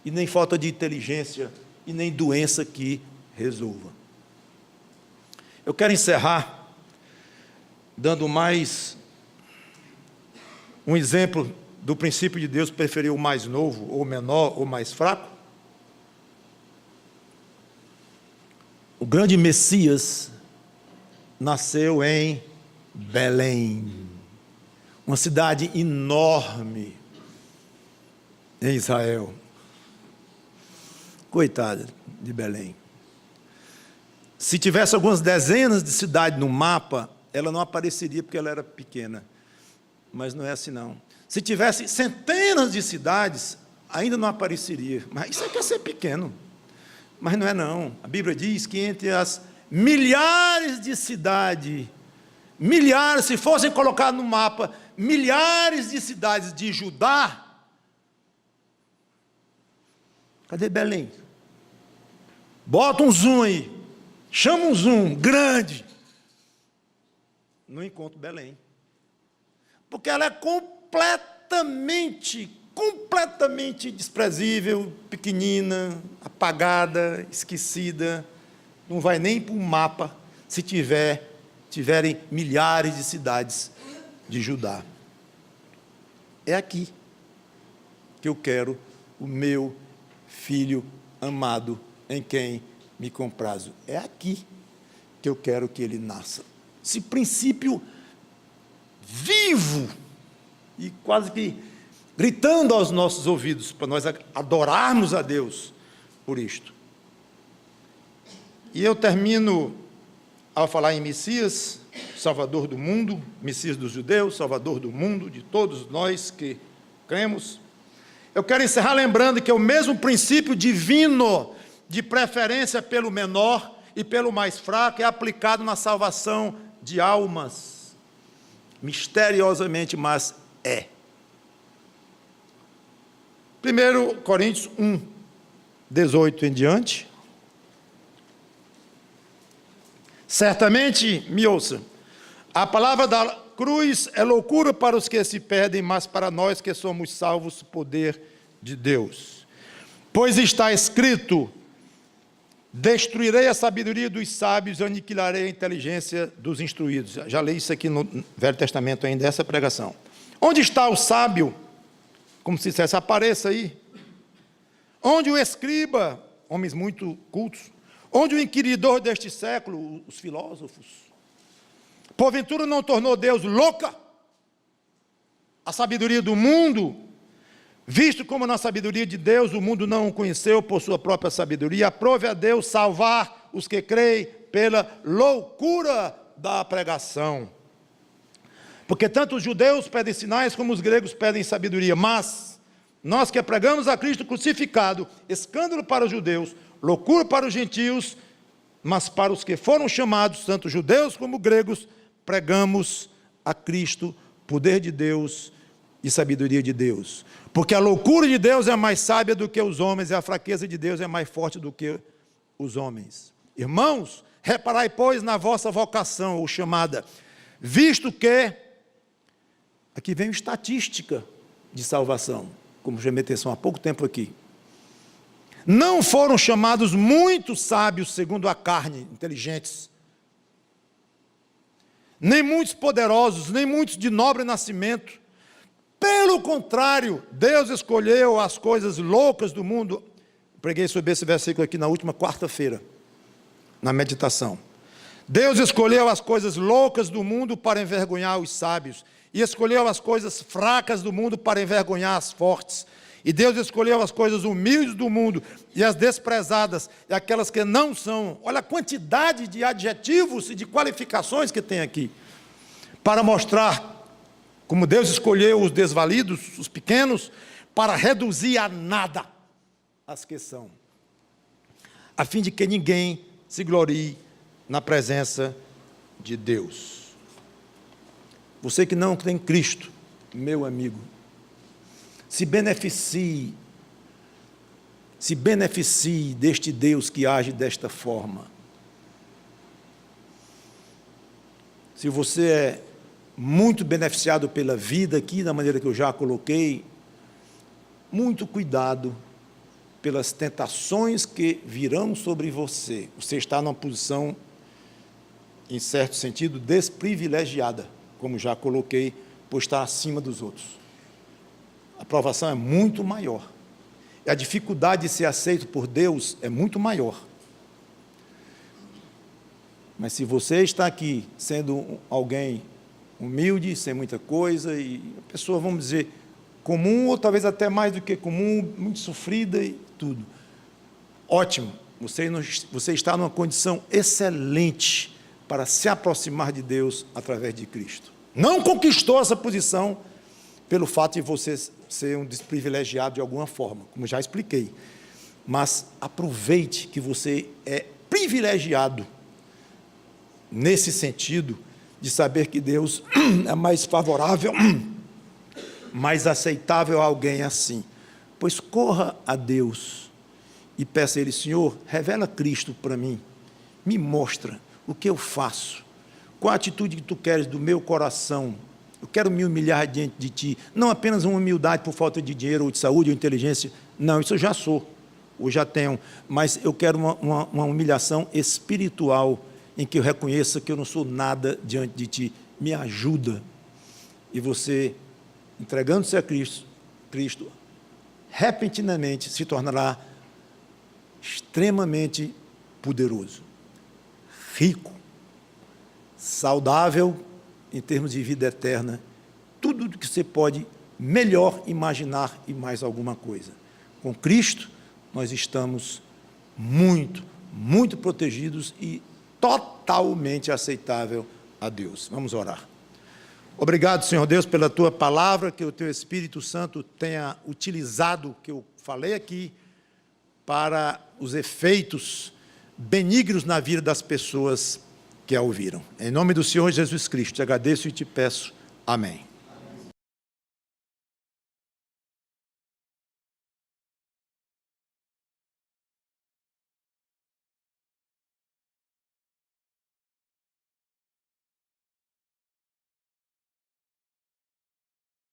e nem falta de inteligência, e nem doença que resolva. Eu quero encerrar dando mais um exemplo do princípio de Deus preferir o mais novo, ou menor, ou mais fraco. O grande Messias nasceu em Belém, uma cidade enorme em Israel. Coitada de Belém. Se tivesse algumas dezenas de cidades no mapa, ela não apareceria porque ela era pequena. Mas não é assim não. Se tivesse centenas de cidades, ainda não apareceria. Mas isso é que é ser pequeno. Mas não é não. A Bíblia diz que entre as milhares de cidades, milhares, se fossem colocar no mapa, milhares de cidades de Judá, cadê Belém? Bota um zoom aí, chama um zoom grande. Não encontro Belém, porque ela é completamente desprezível, pequenina, apagada, esquecida. Não vai nem para o mapa se tiverem milhares de cidades de Judá. É aqui que eu quero o meu filho amado, em quem me comprazo. É aqui que eu quero que ele nasça. Esse princípio vivo e quase que gritando aos nossos ouvidos, para nós adorarmos a Deus por isto. E eu termino ao falar em Messias, Salvador do mundo, Messias dos judeus, Salvador do mundo, de todos nós que cremos. Eu quero encerrar lembrando que o mesmo princípio divino de preferência pelo menor e pelo mais fraco é aplicado na salvação de almas, misteriosamente, mas é. 1 Coríntios 1, 18 em diante. Certamente, me ouça, a palavra da cruz é loucura para os que se perdem, mas para nós que somos salvos, poder de Deus. Pois está escrito: destruirei a sabedoria dos sábios e aniquilarei a inteligência dos instruídos. Já li isso aqui no Velho Testamento ainda, essa pregação. Onde está o sábio? Como se dissesse, apareça aí. Onde o escriba, homens muito cultos, onde o inquiridor deste século, os filósofos? Porventura não tornou Deus louca a sabedoria do mundo, visto como na sabedoria de Deus o mundo não o conheceu por sua própria sabedoria? Aprove a Deus salvar os que creem pela loucura da pregação. Porque tanto os judeus pedem sinais como os gregos pedem sabedoria, mas nós que pregamos a Cristo crucificado, escândalo para os judeus, loucura para os gentios, mas para os que foram chamados, tanto judeus como gregos, pregamos a Cristo, poder de Deus e sabedoria de Deus. Porque a loucura de Deus é mais sábia do que os homens, e a fraqueza de Deus é mais forte do que os homens. Irmãos, reparai, pois, na vossa vocação, ou chamada, visto que, aqui vem estatística de salvação, como chamei atenção há pouco tempo aqui. Não foram chamados muitos sábios segundo a carne, inteligentes, nem muitos poderosos, nem muitos de nobre nascimento. Pelo contrário, Deus escolheu as coisas loucas do mundo. Preguei sobre esse versículo aqui na última quarta-feira, na meditação. Deus escolheu as coisas loucas do mundo para envergonhar os sábios, e escolheu as coisas fracas do mundo para envergonhar as fortes. E Deus escolheu as coisas humildes do mundo e as desprezadas e aquelas que não são. Olha a quantidade de adjetivos e de qualificações que tem aqui, para mostrar como Deus escolheu os desvalidos, os pequenos, para reduzir a nada as que são, a fim de que ninguém se glorie na presença de Deus. Você que não tem Cristo, meu amigo, se beneficie deste Deus que age desta forma. Se você é muito beneficiado pela vida aqui, da maneira que eu já coloquei, muito cuidado pelas tentações que virão sobre você. Você está numa posição, em certo sentido, desprivilegiada, como já coloquei, por estar acima dos outros. A provação é muito maior. E a dificuldade de ser aceito por Deus é muito maior. Mas se você está aqui sendo alguém humilde, sem muita coisa, e a pessoa, vamos dizer, comum, ou talvez até mais do que comum, muito sofrida e tudo, ótimo, você está numa condição excelente para se aproximar de Deus através de Cristo. Não conquistou essa posição pelo fato de você ser um desprivilegiado de alguma forma, como já expliquei, mas aproveite que você é privilegiado nesse sentido de saber que Deus é mais favorável, mais aceitável a alguém assim. Pois corra a Deus e peça a Ele: Senhor, revela Cristo para mim, me mostra o que eu faço, qual a atitude que Tu queres do meu coração. Eu quero me humilhar diante de Ti, não apenas uma humildade por falta de dinheiro, ou de saúde, ou inteligência, não, isso eu já sou, ou já tenho, mas eu quero uma humilhação espiritual, em que eu reconheça que eu não sou nada diante de Ti, me ajuda. E você, entregando-se a Cristo, repentinamente se tornará extremamente poderoso, rico, saudável, em termos de vida eterna, tudo o que você pode melhor imaginar e mais alguma coisa. Com Cristo, nós estamos muito, muito protegidos e totalmente aceitável a Deus. Vamos orar. Obrigado, Senhor Deus, pela Tua palavra, que o Teu Espírito Santo tenha utilizado o que eu falei aqui para os efeitos benignos na vida das pessoas que a ouviram. Em nome do Senhor Jesus Cristo, te agradeço e te peço. Amém.